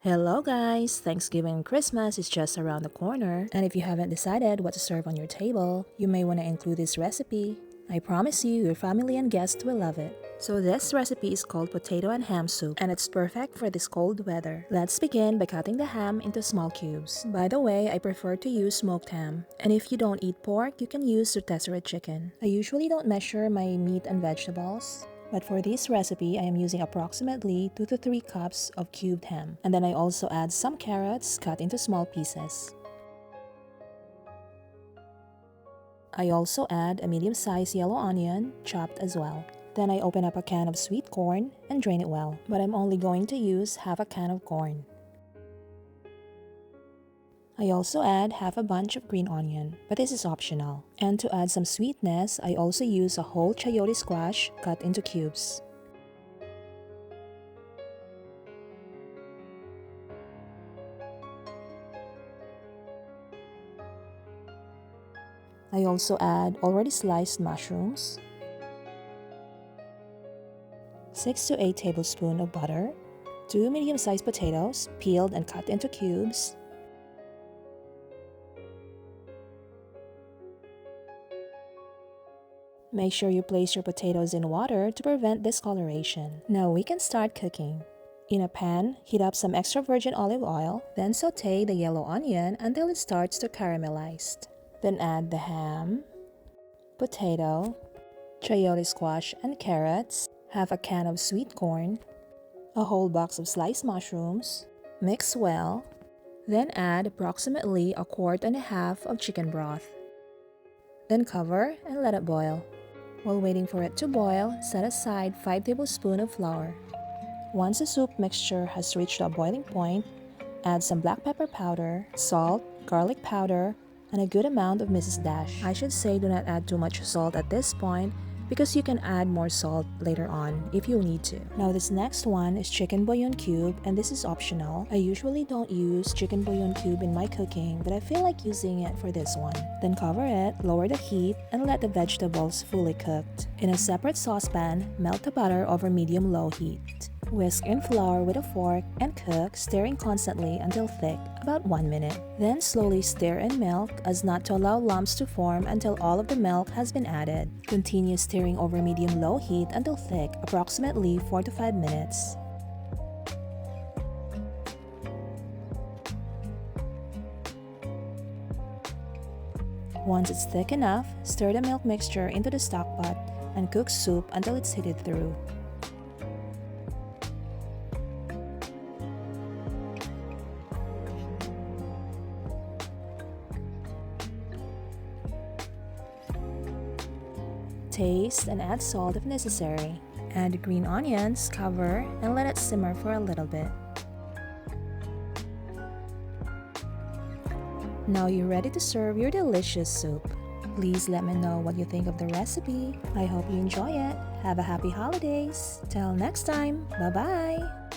Hello guys! Thanksgiving and Christmas is just around the corner, and if you haven't decided what to serve on your table, you may want to include this recipe. I promise you, your family and guests will love it. So this recipe is called potato and ham soup, and it's perfect for this cold weather. Let's begin by cutting the ham into small cubes. By the way, I prefer to use smoked ham, and if you don't eat pork, you can use rotisserie chicken. I usually don't measure my meat and vegetables, but for this recipe, I am using approximately 2 to 3 cups of cubed ham. And then I also add some carrots cut into small pieces. I also add a medium-sized yellow onion, chopped as well. Then I open up a can of sweet corn and drain it well, but I'm only going to use half a can of corn. I also add half a bunch of green onion, but this is optional. And to add some sweetness, I also use a whole chayote squash cut into cubes. I also add already sliced mushrooms, 6 to 8 tablespoons of butter, 2 medium-sized potatoes peeled and cut into cubes, make sure you place your potatoes in water to prevent discoloration. Now we can start cooking. In a pan, heat up some extra virgin olive oil, then saute the yellow onion until it starts to caramelize. Then add the ham, potato, chayote squash and carrots, half a can of sweet corn, a whole box of sliced mushrooms, mix well, then add approximately a quart and a half of chicken broth. Then cover and let it boil. While waiting for it to boil, set aside 5 tablespoons of flour. Once the soup mixture has reached a boiling point, add some black pepper powder, salt, garlic powder, and a good amount of Mrs. Dash. I should say do not add too much salt at this point because you can add more salt later on if you need to. Now this next one is chicken bouillon cube, and this is optional. I usually don't use chicken bouillon cube in my cooking, but I feel like using it for this one. Then cover it, lower the heat, and let the vegetables fully cooked. In a separate saucepan, melt the butter over medium-low heat. Whisk in flour with a fork and cook, stirring constantly until thick, about 1 minute. Then slowly stir in milk as not to allow lumps to form until all of the milk has been added. Continue stirring over medium-low heat until thick, approximately 4 to 5 minutes. Once it's thick enough, stir the milk mixture into the stock pot and cook soup until it's heated through. Taste and add salt if necessary. Add green onions, cover, and let it simmer for a little bit. Now you're ready to serve your delicious soup. Please let me know what you think of the recipe. I hope you enjoy it. Have a happy holidays. Till next time. Bye-bye.